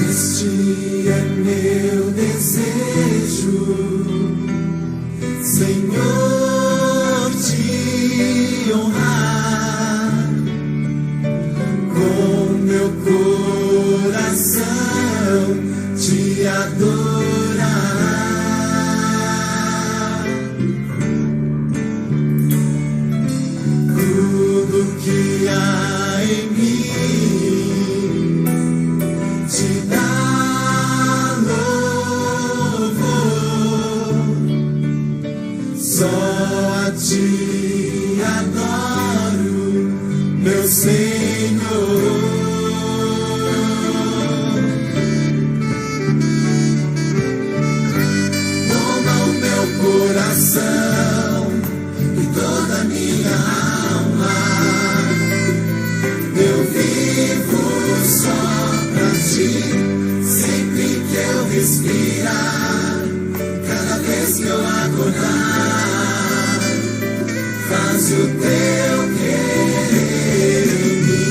Este é meu desejo, Senhor, te honrar com meu coração, te adorar. Tudo que há em mim te dá louvor, só a ti adoro, meu Senhor. Toma o meu coração e toda a minha alma, eu vivo só pra ti, sempre que eu respirar, cada vez que eu acordar, faz o teu querer em mim.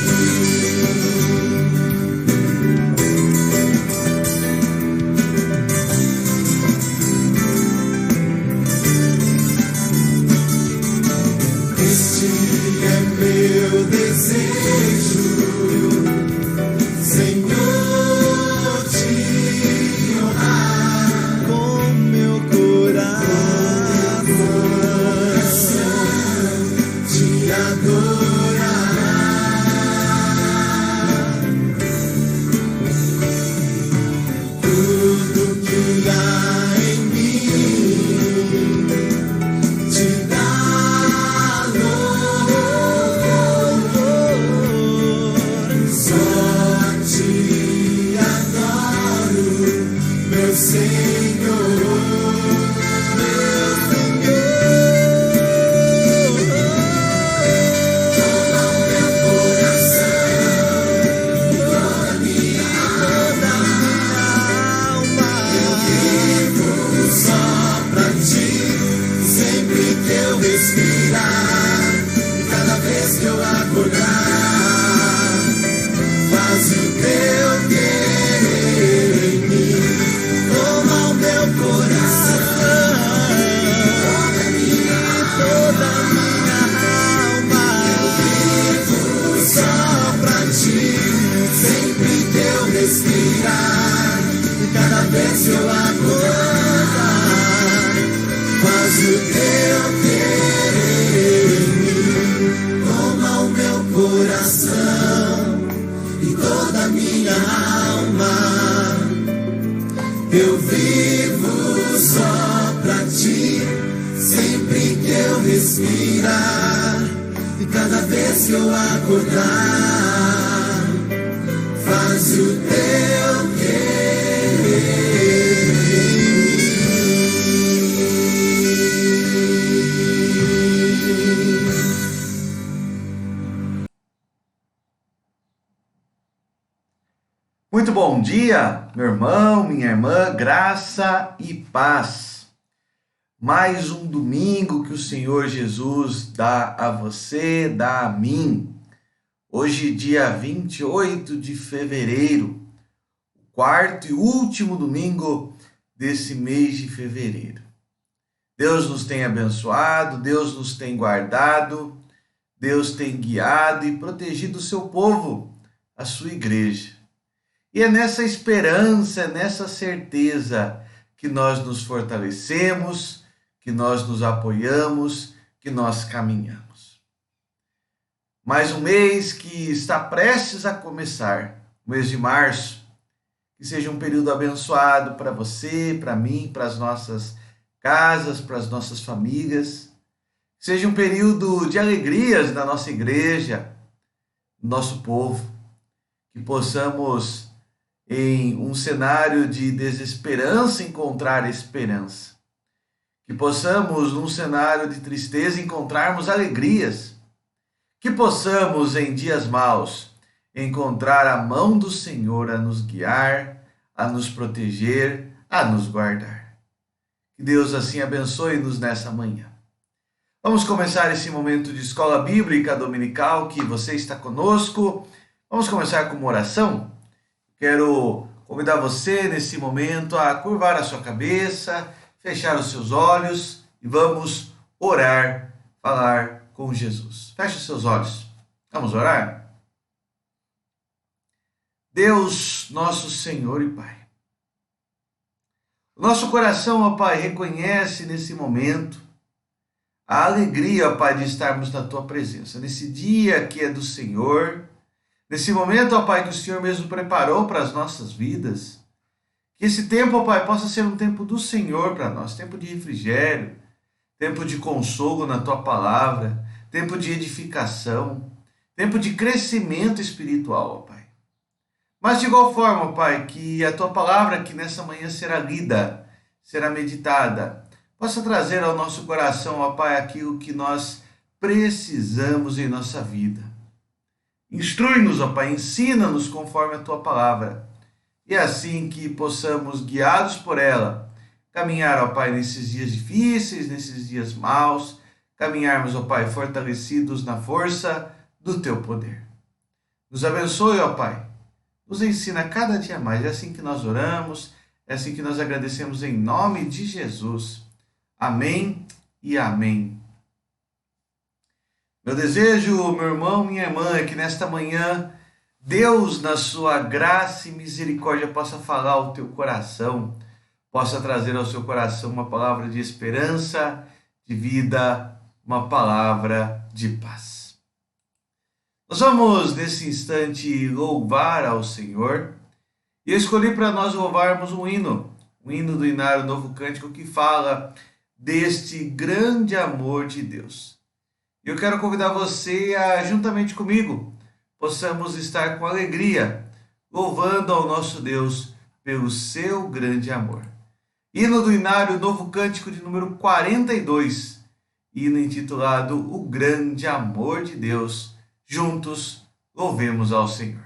Este é meu desejo, Senhor, te honrar com meu coração, te adorar. Tudo que há em mim te dá louvor, só a ti adoro, meu Senhor, meu Senhor. Toma o meu coração e toda a minha alma, eu vivo só pra ti, sempre que eu respirar, cada vez que eu acordar, faz o teu querer em mim. Toma o meu coração, toda a minha alma, eu vivo só pra ti, sempre que eu respirar, cada vez que eu acordar, faz o teu querer em mim. Toma o meu coração e toda a minha alma, eu vivo só pra ti, sempre que eu respirar, e cada vez que eu acordar, faz o teu querer em mim. Muito bom dia, meu irmão, minha irmã, graça e paz. Mais um domingo que o Senhor Jesus dá a você, dá a mim. Hoje, dia 28 de fevereiro, o quarto e último domingo desse mês de fevereiro. Deus nos tem abençoado, Deus nos tem guardado, Deus tem guiado e protegido o seu povo, a sua igreja. E é nessa esperança, é nessa certeza que nós nos fortalecemos, que nós nos apoiamos, que nós caminhamos. Mais um mês que está prestes a começar, o mês de março, que seja um período abençoado para você, para mim, para as nossas casas, para as nossas famílias. Que seja um período de alegrias na nossa igreja, no nosso povo. Que possamos, em um cenário de desesperança, encontrar esperança. Que possamos, num cenário de tristeza, encontrarmos alegrias. Que possamos, em dias maus, encontrar a mão do Senhor a nos guiar, a nos proteger, a nos guardar. Que Deus assim abençoe-nos nessa manhã. Vamos começar esse momento de escola bíblica dominical que você está conosco. Vamos começar com uma oração. Quero convidar você nesse momento a curvar a sua cabeça, fechar os seus olhos e vamos orar, falar com Jesus. Feche os seus olhos. Vamos orar? Deus, nosso Senhor e Pai. O nosso coração, ó Pai, reconhece nesse momento a alegria, ó Pai, de estarmos na Tua presença. Nesse dia que é do Senhor, nesse momento, ó Pai, que o Senhor mesmo preparou para as nossas vidas. Que esse tempo, ó Pai, possa ser um tempo do Senhor para nós, tempo de refrigério, tempo de consolo na Tua palavra, tempo de edificação, tempo de crescimento espiritual, ó Pai. Mas de igual forma, ó Pai, que a Tua palavra que nessa manhã será lida, será meditada, possa trazer ao nosso coração, ó Pai, aquilo que nós precisamos em nossa vida. Instrui-nos, ó Pai, ensina-nos conforme a Tua palavra. E assim que possamos, guiados por ela, caminhar, ó Pai, nesses dias difíceis, nesses dias maus, caminharmos, ó Pai, fortalecidos na força do Teu poder. Nos abençoe, ó Pai. Nos ensina cada dia mais. É assim que nós oramos, é assim que nós agradecemos em nome de Jesus. Amém e amém. Meu desejo, meu irmão, minha irmã, é que nesta manhã Deus, na sua graça e misericórdia, possa falar ao teu coração, possa trazer ao seu coração uma palavra de esperança, de vida, uma palavra de paz. Nós vamos, nesse instante, louvar ao Senhor. E eu escolhi para nós louvarmos um hino do Inário Novo Cântico, que fala deste grande amor de Deus. Eu quero convidar você a, juntamente comigo, possamos estar com alegria, louvando ao nosso Deus pelo seu grande amor. Hino do Inário Novo Cântico de número 42, hino intitulado O Grande Amor de Deus. Juntos, louvemos ao Senhor.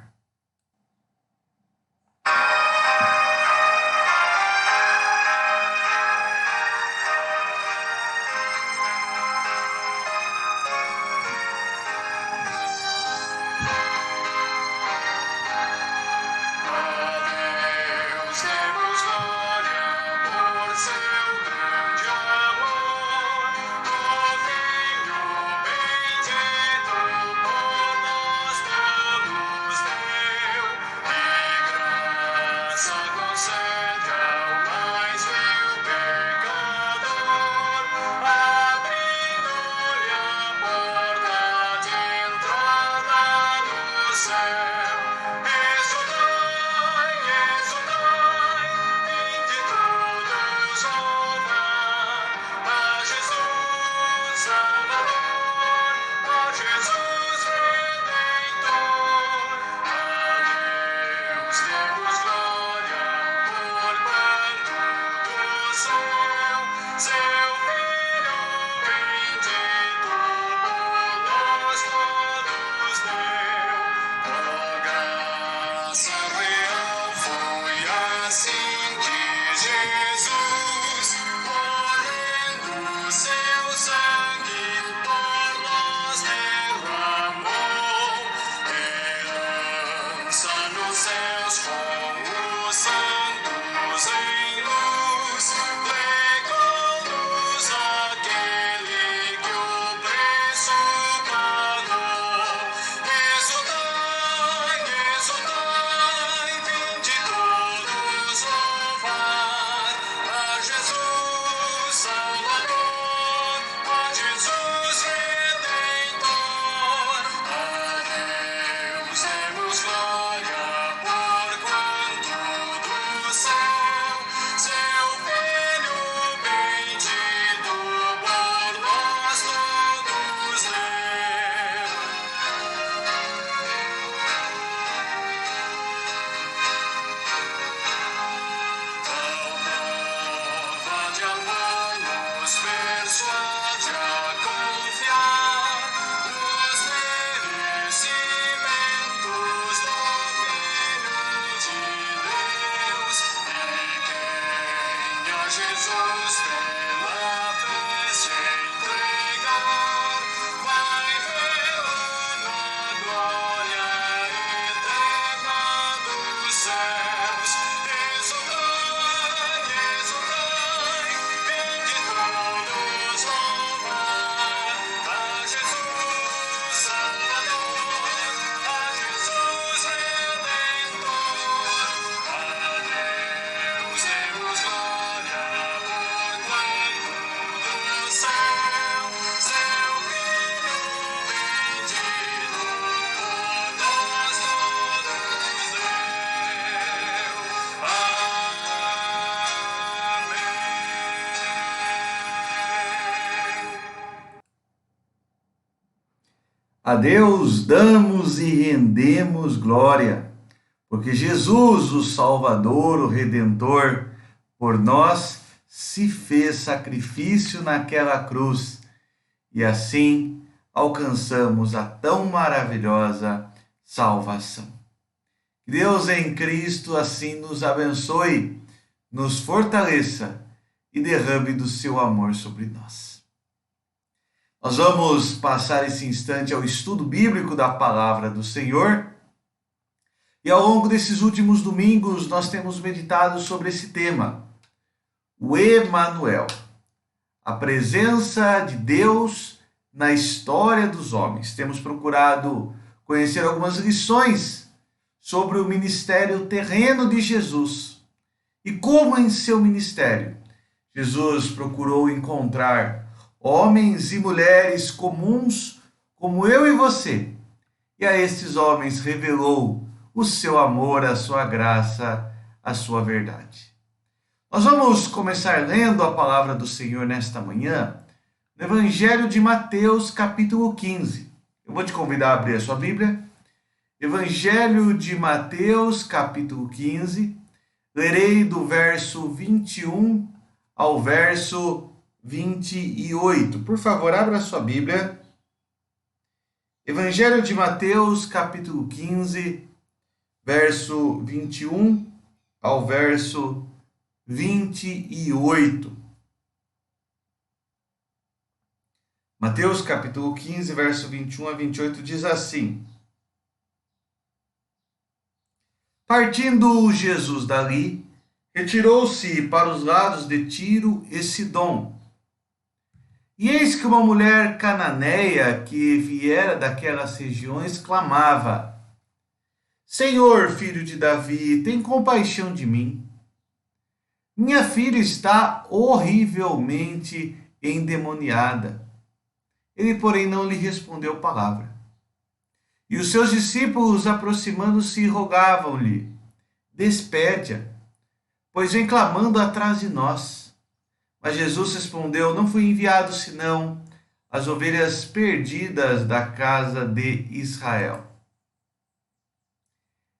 A Deus damos e rendemos glória, porque Jesus, o Salvador, o Redentor, por nós se fez sacrifício naquela cruz e assim alcançamos a tão maravilhosa salvação. Que Deus em Cristo assim nos abençoe, nos fortaleça e derrame do seu amor sobre nós. Nós vamos passar esse instante ao estudo bíblico da palavra do Senhor. E ao longo desses últimos domingos nós temos meditado sobre esse tema, o Emanuel, a presença de Deus na história dos homens. Temos procurado conhecer algumas lições sobre o ministério terreno de Jesus e como em seu ministério Jesus procurou encontrar homens e mulheres comuns como eu e você, e a estes homens revelou o seu amor, a sua graça, a sua verdade. Nós vamos começar lendo a palavra do Senhor nesta manhã, no Evangelho de Mateus, capítulo 15. Eu vou te convidar a abrir a sua Bíblia. Evangelho de Mateus, capítulo 15. Lerei do verso 21 ao verso 28. Por favor, abra a sua Bíblia. Evangelho de Mateus, capítulo 15, verso 21 ao verso 28. Mateus, capítulo 15, verso 21 a 28 diz assim: Partindo Jesus dali, retirou-se para os lados de Tiro e Sidom. E eis que uma mulher cananeia que viera daquelas regiões clamava: Senhor, filho de Davi, tem compaixão de mim. Minha filha está horrivelmente endemoniada. Ele, porém, não lhe respondeu palavra. E os seus discípulos, aproximando-se, rogavam-lhe: Despede-a, pois vem clamando atrás de nós. Mas Jesus respondeu: Não fui enviado senão as ovelhas perdidas da casa de Israel.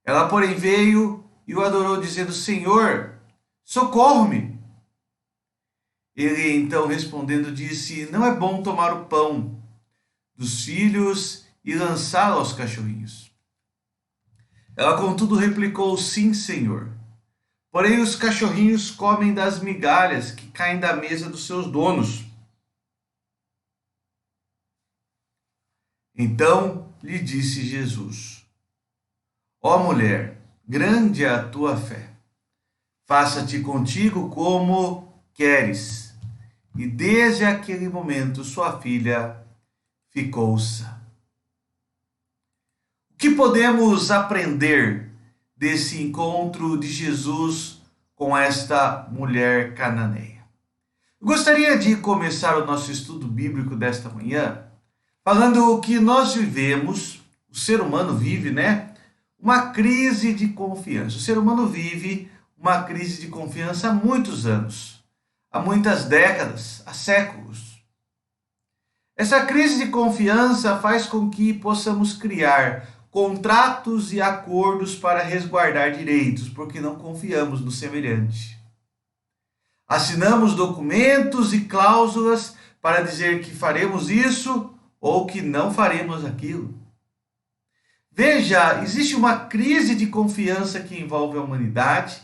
Ela, porém, veio e o adorou, dizendo: Senhor, socorre-me. Ele, então, respondendo, disse: Não é bom tomar o pão dos filhos e lançá-lo aos cachorrinhos. Ela, contudo, replicou: Sim, Senhor. Porém, os cachorrinhos comem das migalhas que caem da mesa dos seus donos. Então lhe disse Jesus: Ó mulher, grande é a tua fé. Faça-te contigo como queres. E desde aquele momento sua filha ficou sã. O que podemos aprender desse encontro de Jesus com esta mulher cananeia? Eu gostaria de começar o nosso estudo bíblico desta manhã falando que nós vivemos, o ser humano vive, uma crise de confiança. O ser humano vive uma crise de confiança há muitos anos, há muitas décadas, há séculos. Essa crise de confiança faz com que possamos criar contratos e acordos para resguardar direitos, porque não confiamos no semelhante. Assinamos documentos e cláusulas para dizer que faremos isso ou que não faremos aquilo. Veja, existe uma crise de confiança que envolve a humanidade,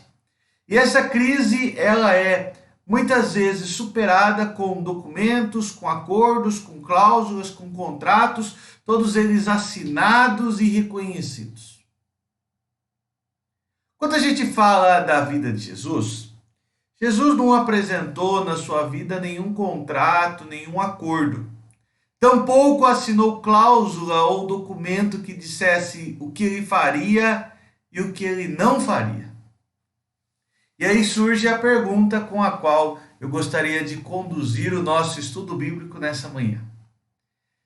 e essa crise ela é muitas vezes superada com documentos, com acordos, com cláusulas, com contratos, todos eles assinados e reconhecidos. Quando a gente fala da vida de Jesus, Jesus não apresentou na sua vida nenhum contrato, nenhum acordo. Tampouco assinou cláusula ou documento que dissesse o que ele faria e o que ele não faria. E aí surge a pergunta com a qual eu gostaria de conduzir o nosso estudo bíblico nessa manhã.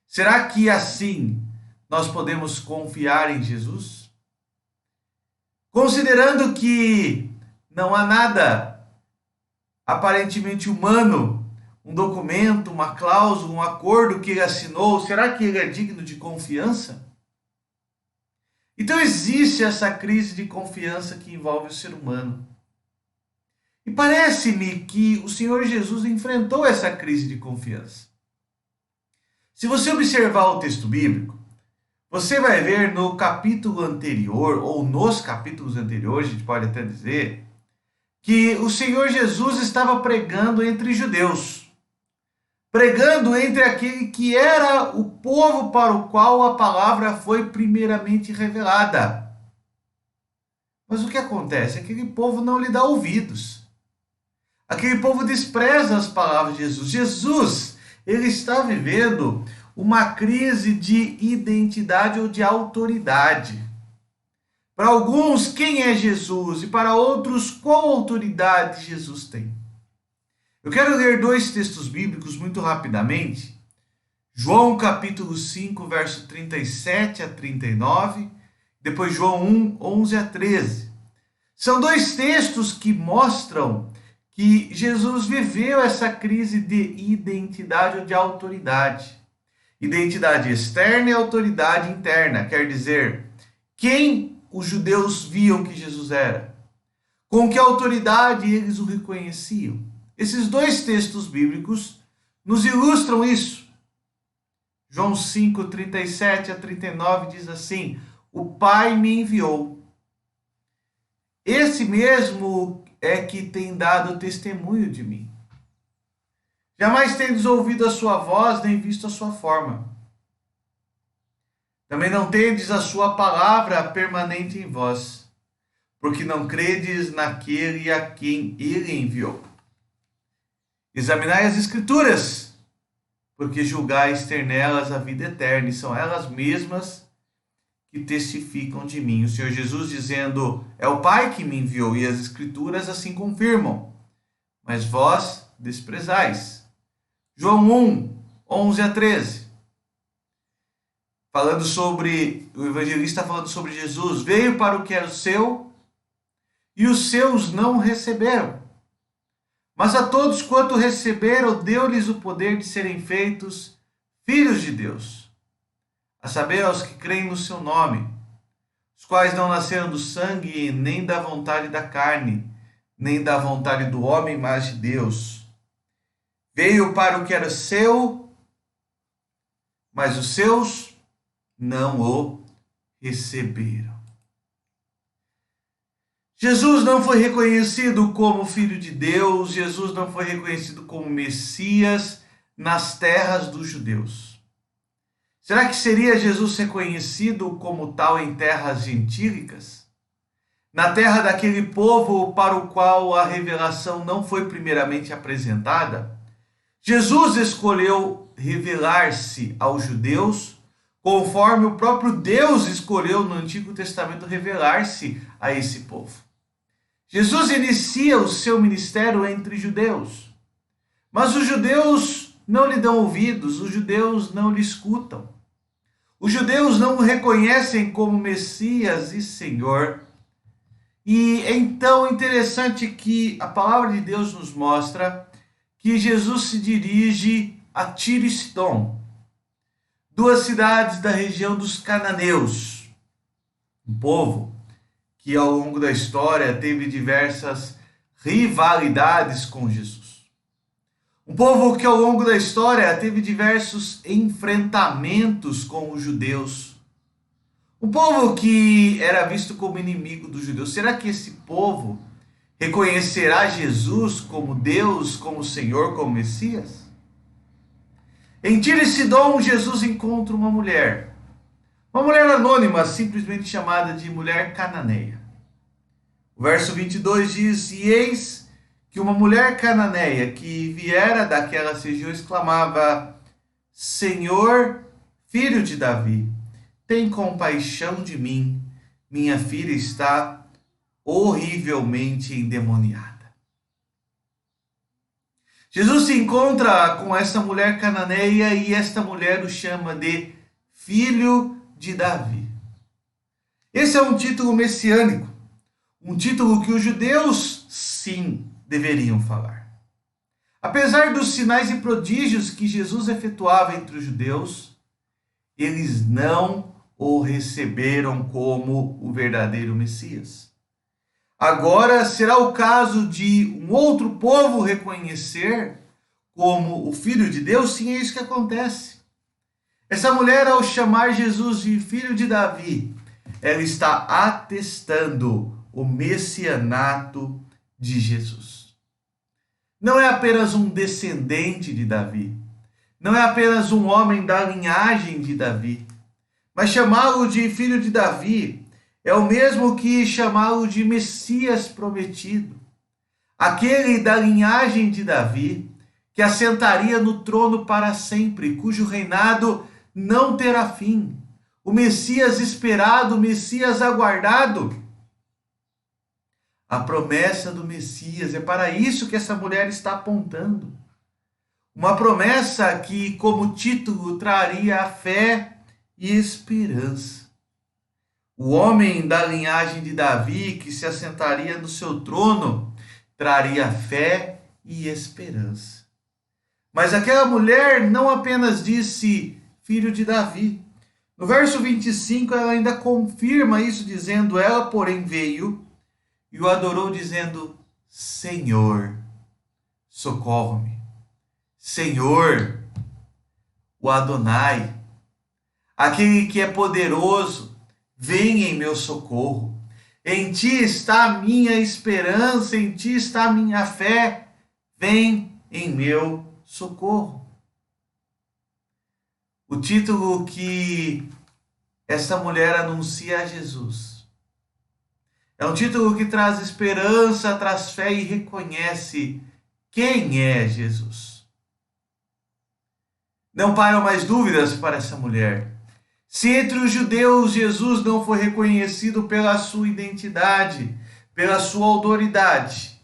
Será que assim nós podemos confiar em Jesus? Considerando que não há nada aparentemente humano, um documento, uma cláusula, um acordo que ele assinou, será que ele é digno de confiança? Então existe essa crise de confiança que envolve o ser humano. E parece-me que o Senhor Jesus enfrentou essa crise de confiança. Se você observar o texto bíblico, você vai ver no capítulo anterior, ou nos capítulos anteriores, a gente pode até dizer, que o Senhor Jesus estava pregando entre judeus. Pregando entre aquele que era o povo para o qual a palavra foi primeiramente revelada. Mas o que acontece? Aquele povo não lhe dá ouvidos. Aquele povo despreza as palavras de Jesus. Jesus, ele está vivendo uma crise de identidade ou de autoridade. Para alguns, quem é Jesus? E para outros, qual autoridade Jesus tem? Eu quero ler dois textos bíblicos muito rapidamente. João capítulo 5, verso 37 a 39. Depois João 1, 11 a 13. São dois textos que mostram que Jesus viveu essa crise de identidade ou de autoridade. Identidade externa e autoridade interna. Quer dizer, quem os judeus viam que Jesus era? Com que autoridade eles o reconheciam? Esses dois textos bíblicos nos ilustram isso. João 5, 37 a 39 diz assim: o Pai me enviou. Esse mesmo é que tem dado testemunho de mim. Jamais tendes ouvido a sua voz, nem visto a sua forma. Também não tendes a sua palavra permanente em vós, porque não credes naquele a quem ele enviou. Examinai as Escrituras, porque julgais ter nelas a vida eterna, e são elas mesmas que testificam de mim. O Senhor Jesus dizendo, é o Pai que me enviou, e as Escrituras assim confirmam. Mas vós desprezais. João 1, 11 a 13. Falando sobre, o evangelista falando sobre Jesus, veio para o que era o seu, e os seus não receberam. Mas a todos quanto receberam, deu-lhes o poder de serem feitos filhos de Deus, a saber, aos que creem no seu nome, os quais não nasceram do sangue, nem da vontade da carne, nem da vontade do homem, mas de Deus. Veio para o que era seu, mas os seus não o receberam. Jesus não foi reconhecido como Filho de Deus, Jesus não foi reconhecido como Messias nas terras dos judeus. Será que seria Jesus reconhecido como tal em terras gentílicas? Na terra daquele povo para o qual a revelação não foi primeiramente apresentada? Jesus escolheu revelar-se aos judeus, conforme o próprio Deus escolheu no Antigo Testamento revelar-se a esse povo. Jesus inicia o seu ministério entre judeus, mas os judeus não lhe dão ouvidos, os judeus não lhe escutam. Os judeus não o reconhecem como Messias e Senhor. E é então interessante que a palavra de Deus nos mostra que Jesus se dirige a Tiro e Sidom, duas cidades da região dos cananeus, um povo que ao longo da história teve diversas rivalidades com Jesus. Um povo que ao longo da história teve diversos enfrentamentos com os judeus. Um povo que era visto como inimigo dos judeus. Será que esse povo Reconhecerá Jesus como Deus, como Senhor, como Messias? Em Tiro e Sidom, Jesus encontra uma mulher anônima, simplesmente chamada de mulher cananeia. O verso 22 diz: E eis que uma mulher cananeia que viera daquelas regiões clamava: Senhor, filho de Davi, tem compaixão de mim, minha filha está horrivelmente endemoniada. Jesus se encontra com essa mulher cananeia e esta mulher o chama de filho de Davi. Esse é um título messiânico, um título que os judeus, sim, deveriam falar. Apesar dos sinais e prodígios que Jesus efetuava entre os judeus, eles não o receberam como o verdadeiro Messias. Agora será o caso de um outro povo reconhecer como o Filho de Deus? Sim, é isso que acontece. Essa mulher, ao chamar Jesus de Filho de Davi, ela está atestando o messianato de Jesus. Não é apenas um descendente de Davi, não é apenas um homem da linhagem de Davi, mas chamá-lo de Filho de Davi é o mesmo que chamá-lo de Messias prometido, aquele da linhagem de Davi, que assentaria no trono para sempre, cujo reinado não terá fim, o Messias esperado, o Messias aguardado. A promessa do Messias, é para isso que essa mulher está apontando. Uma promessa que, como título, traria a fé e esperança. O homem da linhagem de Davi, que se assentaria no seu trono, traria fé e esperança. Mas aquela mulher não apenas disse filho de Davi. No verso 25, ela ainda confirma isso, dizendo: ela, porém, veio e o adorou, dizendo: Senhor, socorre-me. Senhor, o Adonai, aquele que é poderoso, vem em meu socorro. Em ti está a minha esperança, em ti está a minha fé. Vem em meu socorro. O título que essa mulher anuncia a Jesus é um título que traz esperança, traz fé e reconhece quem é Jesus. Não pairam mais dúvidas para essa mulher. Se entre os judeus Jesus não foi reconhecido pela sua identidade, pela sua autoridade,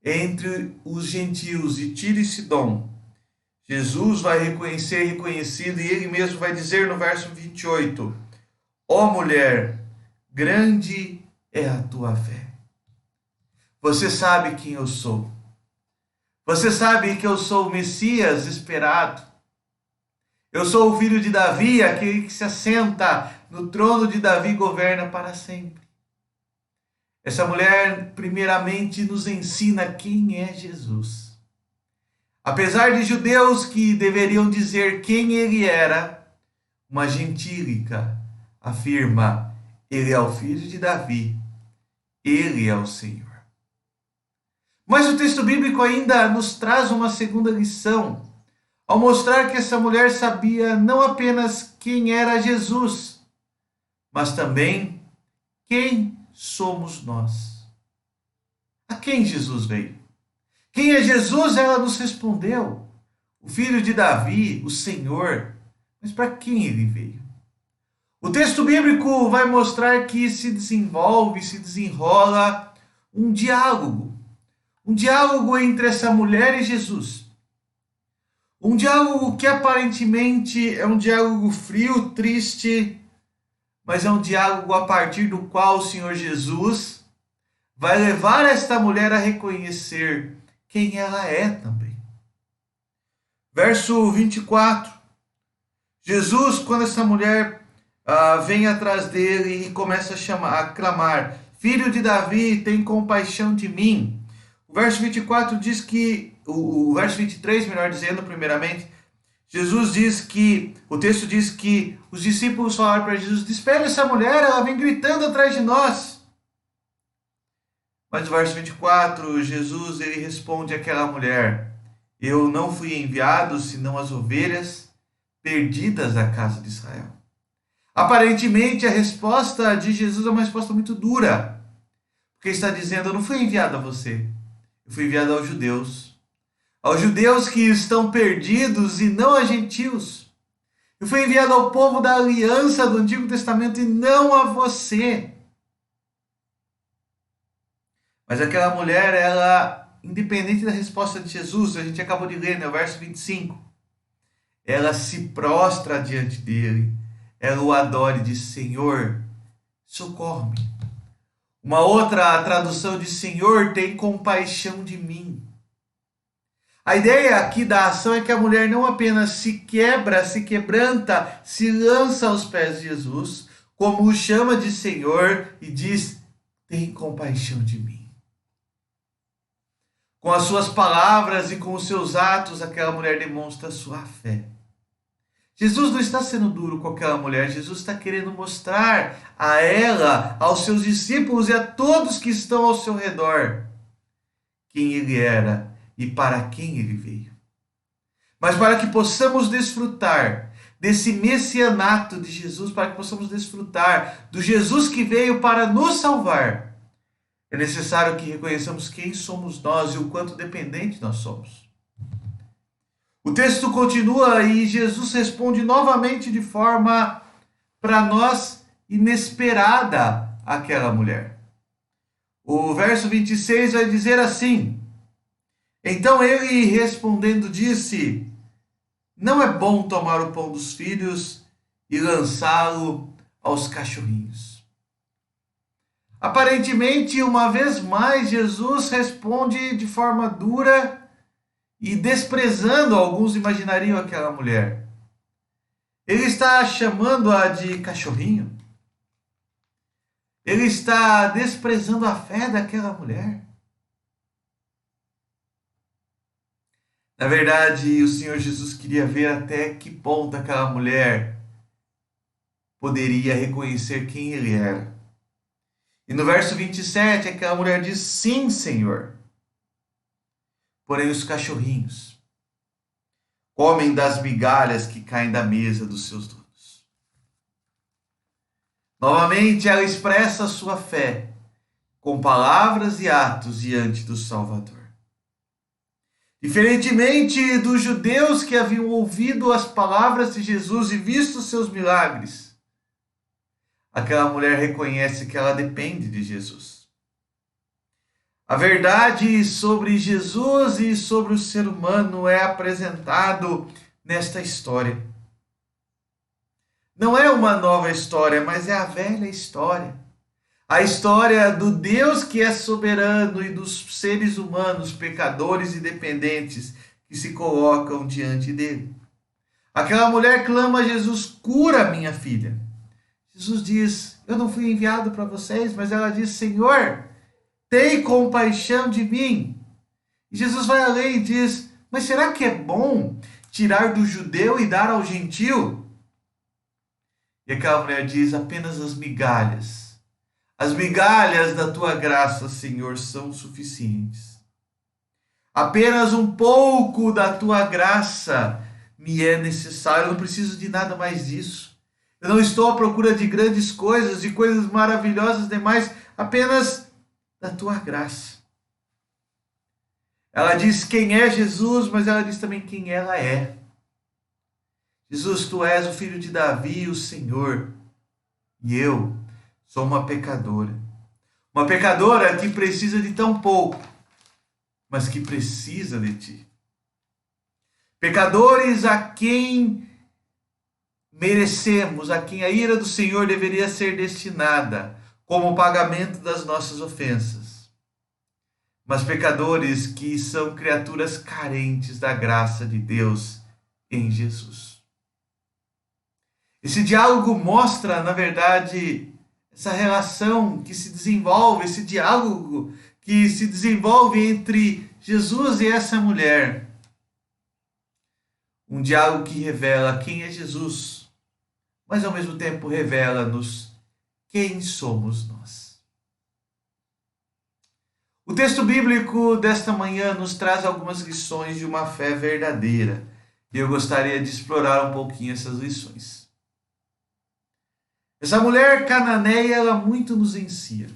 entre os gentios de Tiro e Sidom, Jesus vai reconhecido, e ele mesmo vai dizer no verso 28, ó mulher, grande é a tua fé. Você sabe quem eu sou. Você sabe que eu sou o Messias esperado. Eu sou o filho de Davi, aquele que se assenta no trono de Davi e governa para sempre. Essa mulher, primeiramente, nos ensina quem é Jesus. Apesar de judeus que deveriam dizer quem ele era, uma gentílica afirma: ele é o filho de Davi, ele é o Senhor. Mas o texto bíblico ainda nos traz uma segunda lição, ao mostrar que essa mulher sabia não apenas quem era Jesus, mas também quem somos nós. A quem Jesus veio? Quem é Jesus? Ela nos respondeu: o filho de Davi, o Senhor. Mas para quem ele veio? O texto bíblico vai mostrar que se desenvolve, se desenrola um diálogo entre essa mulher e Jesus. Um diálogo que aparentemente é um diálogo frio, triste, mas é um diálogo a partir do qual o Senhor Jesus vai levar esta mulher a reconhecer quem ela é também. Verso 24. Jesus, quando essa mulher vem atrás dele e começa a clamar: Filho de Davi, tem compaixão de mim. O verso 24 diz que, o verso 23, melhor dizendo, primeiramente, Jesus diz que, o texto diz que os discípulos falaram para Jesus: despede essa mulher, ela vem gritando atrás de nós. Mas no verso 24, Jesus ele responde àquela mulher: eu não fui enviado senão as ovelhas perdidas da casa de Israel. Aparentemente, a resposta de Jesus é uma resposta muito dura, porque está dizendo: eu não fui enviado a você, eu fui enviado aos judeus que estão perdidos e não a gentios. Eu fui enviado ao povo da aliança do Antigo Testamento e não a você. Mas aquela mulher, ela, independente da resposta de Jesus, a gente acabou de ler, no verso 25, ela se prostra diante dele, ela o adora e diz: Senhor, socorre-me. Uma outra tradução de Senhor, tem compaixão de mim. A ideia aqui da ação é que a mulher não apenas se quebra, se quebranta, se lança aos pés de Jesus, como o chama de Senhor e diz: tem compaixão de mim. Com as suas palavras e com os seus atos, aquela mulher demonstra sua fé. Jesus não está sendo duro com aquela mulher, Jesus está querendo mostrar a ela, aos seus discípulos e a todos que estão ao seu redor quem ele era e para quem ele veio. Mas para que possamos desfrutar desse messianato de Jesus, para que possamos desfrutar do Jesus que veio para nos salvar, é necessário que reconheçamos quem somos nós e o quanto dependentes nós somos. O texto continua e Jesus responde novamente de forma, para nós, inesperada àquela mulher. O verso 26 vai dizer assim: então ele respondendo disse: não é bom tomar o pão dos filhos e lançá-lo aos cachorrinhos. Aparentemente, uma vez mais, Jesus responde de forma dura e desprezando, alguns imaginariam, aquela mulher. Ele está chamando-a de cachorrinho. Ele está desprezando a fé daquela mulher. Na verdade, o Senhor Jesus queria ver até que ponto aquela mulher poderia reconhecer quem ele era. E no verso 27, aquela mulher diz: sim, Senhor. Porém, os cachorrinhos comem das migalhas que caem da mesa dos seus donos. Novamente, ela expressa a sua fé com palavras e atos diante do Salvador. Diferentemente dos judeus que haviam ouvido as palavras de Jesus e visto seus milagres, aquela mulher reconhece que ela depende de Jesus. A verdade sobre Jesus e sobre o ser humano é apresentado nesta história. Não é uma nova história, mas é a velha história. A história do Deus que é soberano e dos seres humanos, pecadores e dependentes, que se colocam diante dele. Aquela mulher clama a Jesus: cura minha filha. Jesus diz: eu não fui enviado para vocês, mas ela diz: Senhor, tem compaixão de mim. E Jesus vai além e diz: mas será que é bom tirar do judeu e dar ao gentio? E aquela mulher diz: apenas as migalhas da tua graça, Senhor, são suficientes. Apenas um pouco da tua graça me é necessário, eu não preciso de nada mais disso. Eu não estou à procura de grandes coisas, de coisas maravilhosas demais, apenas da tua graça. Ela diz quem é Jesus, mas ela diz também quem ela é. Jesus, tu és o filho de Davi, o Senhor, e eu sou uma pecadora. Uma pecadora que precisa de tão pouco, mas que precisa de ti. Pecadores a quem merecemos, a quem a ira do Senhor deveria ser destinada como pagamento das nossas ofensas. Mas pecadores que são criaturas carentes da graça de Deus em Jesus. Esse diálogo mostra, na verdade, essa relação que se desenvolve, esse diálogo que se desenvolve entre Jesus e essa mulher. Um diálogo que revela quem é Jesus, mas ao mesmo tempo revela-nos quem somos nós. O texto bíblico desta manhã nos traz algumas lições de uma fé verdadeira. E eu gostaria de explorar um pouquinho essas lições. Essa mulher cananeia, ela muito nos ensina.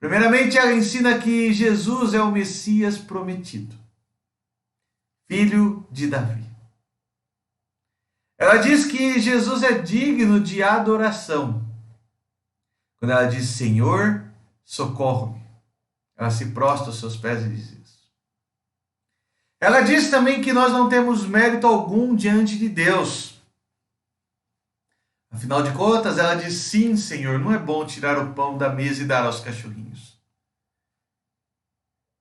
Primeiramente, ela ensina que Jesus é o Messias prometido, filho de Davi. Ela diz que Jesus é digno de adoração. Quando ela diz, Senhor, socorre-me, ela se prostra aos seus pés e diz isso. Ela diz também que nós não temos mérito algum diante de Deus. Afinal de contas, ela diz, sim, Senhor, não é bom tirar o pão da mesa e dar aos cachorrinhos.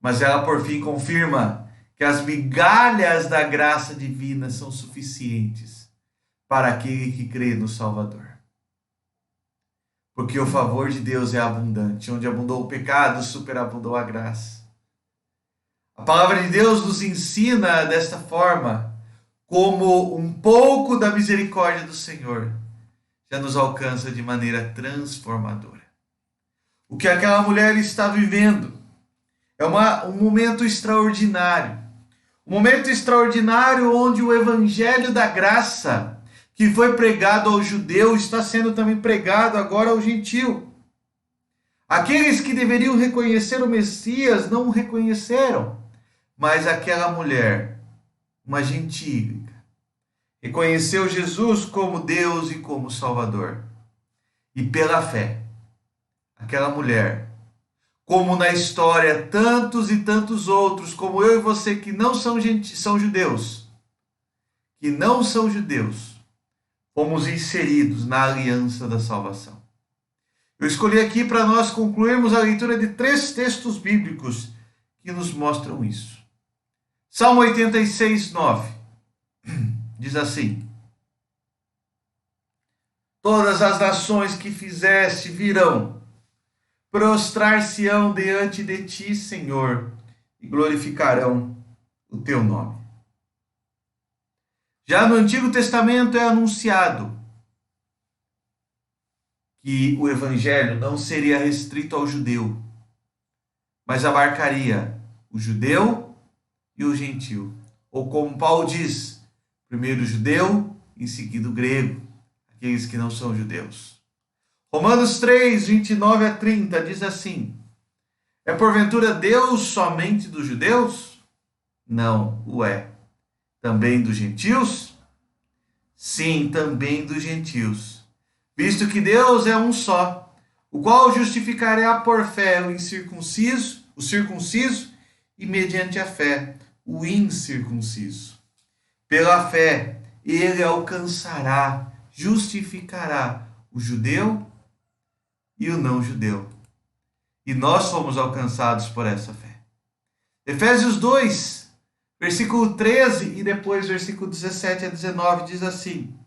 Mas ela, por fim, confirma que as migalhas da graça divina são suficientes para aquele que crê no Salvador. Porque o favor de Deus é abundante. Onde abundou o pecado, superabundou a graça. A palavra de Deus nos ensina desta forma, como um pouco da misericórdia do Senhor já nos alcança de maneira transformadora. O que aquela mulher está vivendo é um momento extraordinário. Um momento extraordinário onde o evangelho da graça que foi pregado ao judeu está sendo também pregado agora ao gentio. Aqueles que deveriam reconhecer o Messias não o reconheceram, mas aquela mulher, uma gentílica, reconheceu Jesus como Deus e como Salvador. E pela fé, aquela mulher, como na história tantos e tantos outros, como eu e você que não são judeus, fomos inseridos na aliança da salvação. Eu escolhi aqui para nós concluirmos a leitura de 3 textos bíblicos que nos mostram isso. Salmo 86, 9, diz assim: Todas as nações que fizeste virão, prostrar-se-ão diante de ti, Senhor, e glorificarão o teu nome. Já no Antigo Testamento é anunciado que o evangelho não seria restrito ao judeu, mas abarcaria o judeu e o gentio. Ou como Paulo diz, primeiro o judeu, em seguida o grego, aqueles que não são judeus. Romanos 3, 29 a 30 diz assim: É porventura Deus somente dos judeus? Não o é. Também dos gentios? Sim, também dos gentios. Visto que Deus é um só, o qual justificará por fé o circunciso, e mediante a fé o incircunciso. Pela fé ele alcançará, justificará o judeu e o não judeu. E nós fomos alcançados por essa fé. Efésios 2, versículo 13 e depois versículo 17 a 19 diz assim: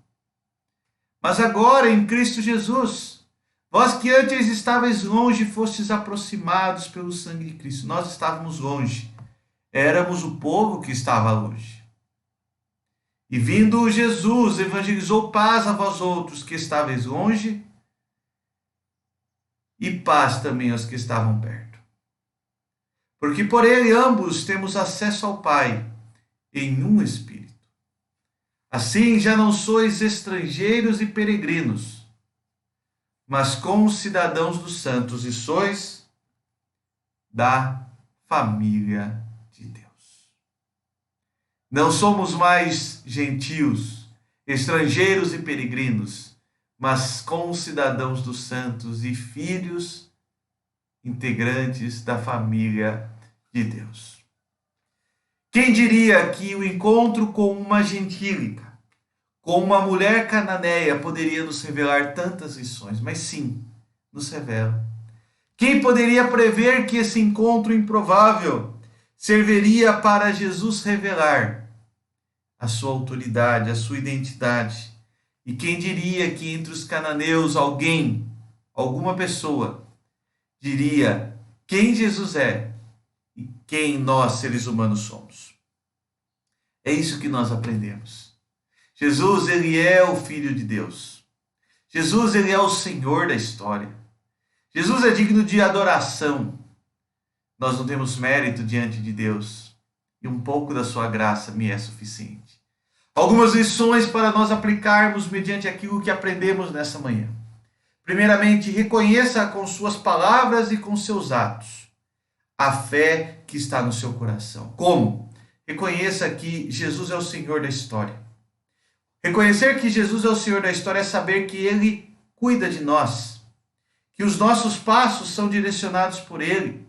Mas agora em Cristo Jesus, vós que antes estáveis longe, fostes aproximados pelo sangue de Cristo. Nós estávamos longe, éramos o povo que estava longe. E vindo Jesus, evangelizou paz a vós outros que estáveis longe, e paz também aos que estavam perto. Porque por ele ambos temos acesso ao Pai em um Espírito. Assim já não sois estrangeiros e peregrinos, mas concidadãos dos santos, e sois da família de Deus. Não somos mais gentios, estrangeiros e peregrinos, mas concidadãos dos santos e filhos integrantes da família de Deus. Quem diria que o encontro com uma gentílica, com uma mulher cananeia, poderia nos revelar tantas lições? Mas sim, nos revela. Quem poderia prever que esse encontro improvável serviria para Jesus revelar a sua autoridade, a sua identidade? E quem diria que entre os cananeus alguma pessoa, diria quem Jesus é e quem nós, seres humanos, somos. É isso que nós aprendemos. Jesus, ele é o Filho de Deus. Jesus, ele é o Senhor da história. Jesus é digno de adoração. Nós não temos mérito diante de Deus. E um pouco da sua graça me é suficiente. Algumas lições para nós aplicarmos mediante aquilo que aprendemos nessa manhã. Primeiramente, reconheça com suas palavras e com seus atos a fé que está no seu coração. Como? Reconheça que Jesus é o Senhor da história. Reconhecer que Jesus é o Senhor da história é saber que Ele cuida de nós, que os nossos passos são direcionados por Ele,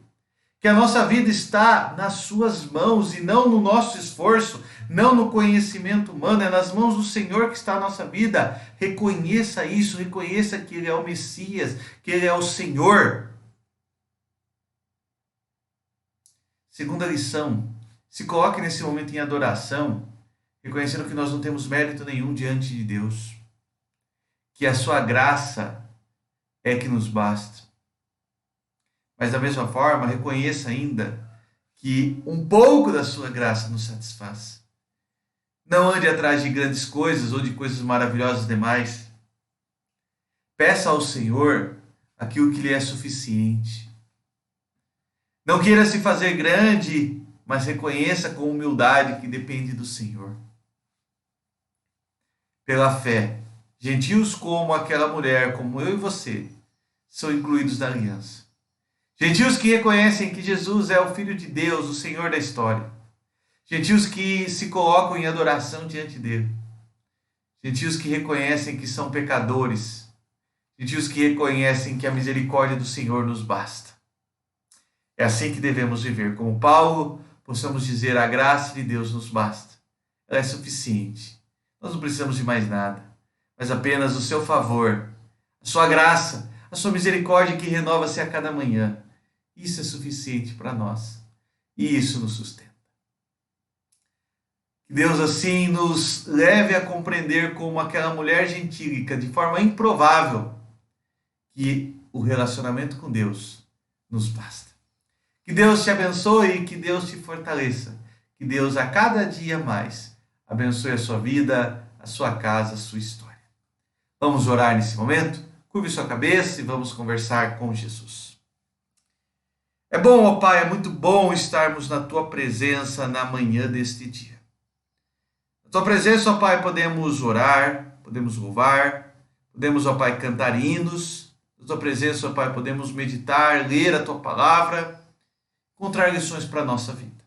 que a nossa vida está nas suas mãos e não no nosso esforço, não no conhecimento humano, é nas mãos do Senhor que está a nossa vida. Reconheça isso, reconheça que Ele é o Messias, que Ele é o Senhor. Segunda lição, se coloque nesse momento em adoração, reconhecendo que nós não temos mérito nenhum diante de Deus, que a sua graça é que nos basta. Mas da mesma forma, reconheça ainda que um pouco da sua graça nos satisfaz. Não ande atrás de grandes coisas ou de coisas maravilhosas demais. Peça ao Senhor aquilo que lhe é suficiente. Não queira se fazer grande, mas reconheça com humildade que depende do Senhor. Pela fé, gentios como aquela mulher, como eu e você, são incluídos na aliança. Gentios que reconhecem que Jesus é o Filho de Deus, o Senhor da história. Gentios que se colocam em adoração diante dele. Gentios que reconhecem que são pecadores. Gentios que reconhecem que a misericórdia do Senhor nos basta. É assim que devemos viver. Como Paulo, possamos dizer: a graça de Deus nos basta. Ela é suficiente. Nós não precisamos de mais nada, mas apenas o seu favor, a sua graça, a sua misericórdia que renova-se a cada manhã. Isso é suficiente para nós e isso nos sustenta. Que Deus assim nos leve a compreender como aquela mulher gentílica, de forma improvável, que o relacionamento com Deus nos basta. Que Deus te abençoe e que Deus te fortaleça. Que Deus a cada dia mais abençoe a sua vida, a sua casa, a sua história. Vamos orar nesse momento? Curve sua cabeça e vamos conversar com Jesus. É bom, ó Pai, é muito bom estarmos na Tua presença na manhã deste dia. Na Tua presença, ó Pai, podemos orar, podemos louvar, podemos, ó Pai, cantar hinos. Na Tua presença, ó Pai, podemos meditar, ler a Tua palavra, encontrar lições para a nossa vida.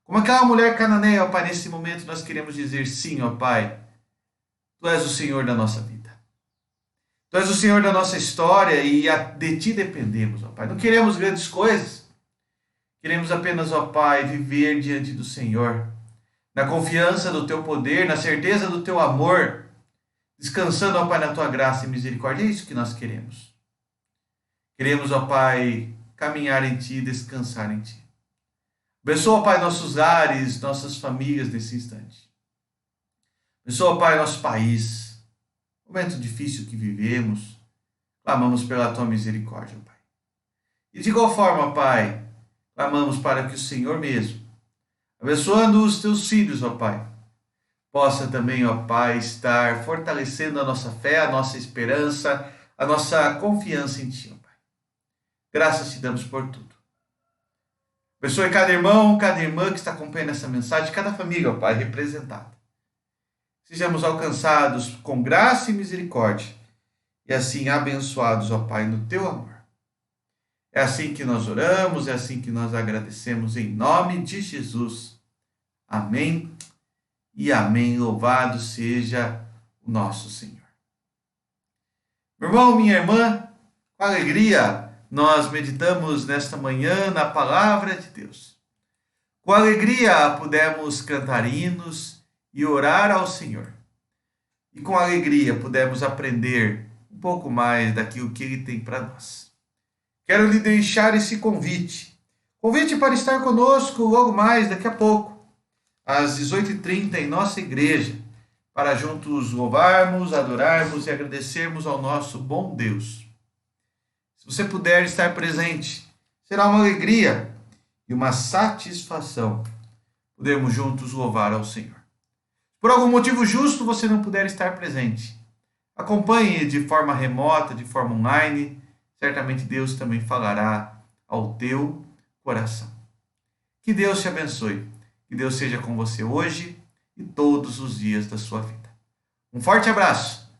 Como aquela mulher cananeia, ó Pai, nesse momento nós queremos dizer sim, ó Pai, Tu és o Senhor da nossa vida. Tu és o Senhor da nossa história e de Ti dependemos, ó Pai. Não queremos grandes coisas. Queremos apenas, ó Pai, viver diante do Senhor, na confiança do Teu poder, na certeza do Teu amor, descansando, ó Pai, na Tua graça e misericórdia. É isso que nós queremos. Queremos, ó Pai, caminhar em Ti, descansar em Ti. Abençoa, ó Pai, nossos lares, nossas famílias nesse instante. Abençoa, ó Pai, nosso país. Momento difícil que vivemos, clamamos pela Tua misericórdia, Pai. E de igual forma, Pai, clamamos para que o Senhor mesmo, abençoando os Teus filhos, ó Pai, possa também, ó Pai, estar fortalecendo a nossa fé, a nossa esperança, a nossa confiança em Ti, ó Pai. Graças Te damos por tudo. Abençoe cada irmão, cada irmã que está acompanhando essa mensagem, cada família, ó Pai, representada. Sejamos alcançados com graça e misericórdia e assim abençoados, ó Pai, no Teu amor. É assim que nós oramos, é assim que nós agradecemos em nome de Jesus. Amém e amém. Louvado seja o nosso Senhor. Meu irmão, minha irmã, com alegria nós meditamos nesta manhã na palavra de Deus. Com alegria pudemos cantar hinos e orar ao Senhor. E com alegria pudemos aprender um pouco mais daquilo que Ele tem para nós. Quero lhe deixar esse convite. Convite para estar conosco logo mais, daqui a pouco, às 18h30 em nossa igreja, para juntos louvarmos, adorarmos e agradecermos ao nosso bom Deus. Se você puder estar presente, será uma alegria e uma satisfação podermos juntos louvar ao Senhor. Por algum motivo justo você não puder estar presente, acompanhe de forma remota, de forma online. certamente Deus também falará ao teu coração. Que Deus te abençoe, que Deus seja com você hoje e todos os dias da sua vida. Um forte abraço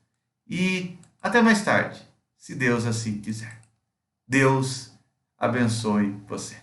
e até mais tarde, se Deus assim quiser. Deus abençoe você.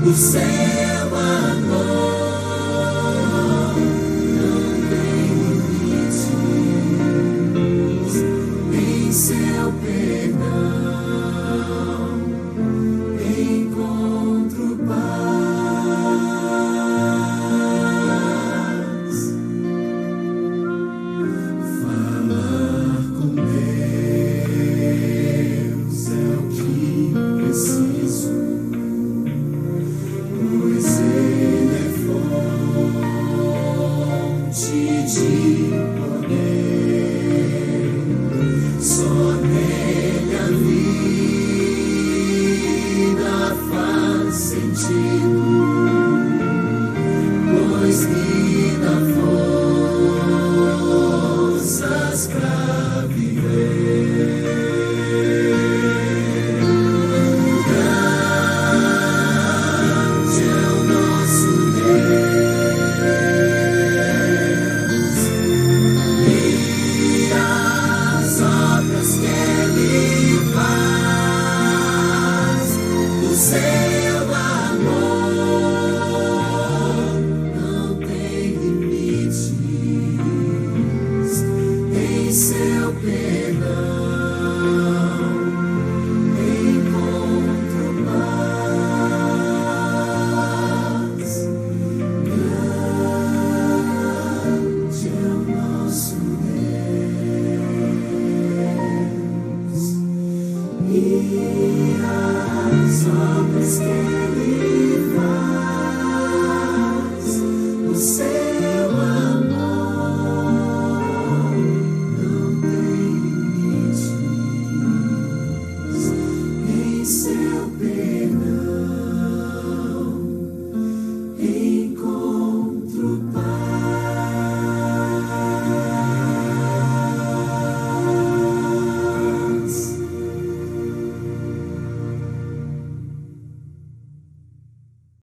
O seu amor não tem limites, em seu perdão encontro paz. Falar com Deus é o que preciso. Pois Ele é fonte de poder, só nele a vida faz sentido, pois lhe dá forças pra viver. Seu perdão encontro paz. Grande é o nosso Deus e as obras que Ele faz, o seu amor em seu perdão.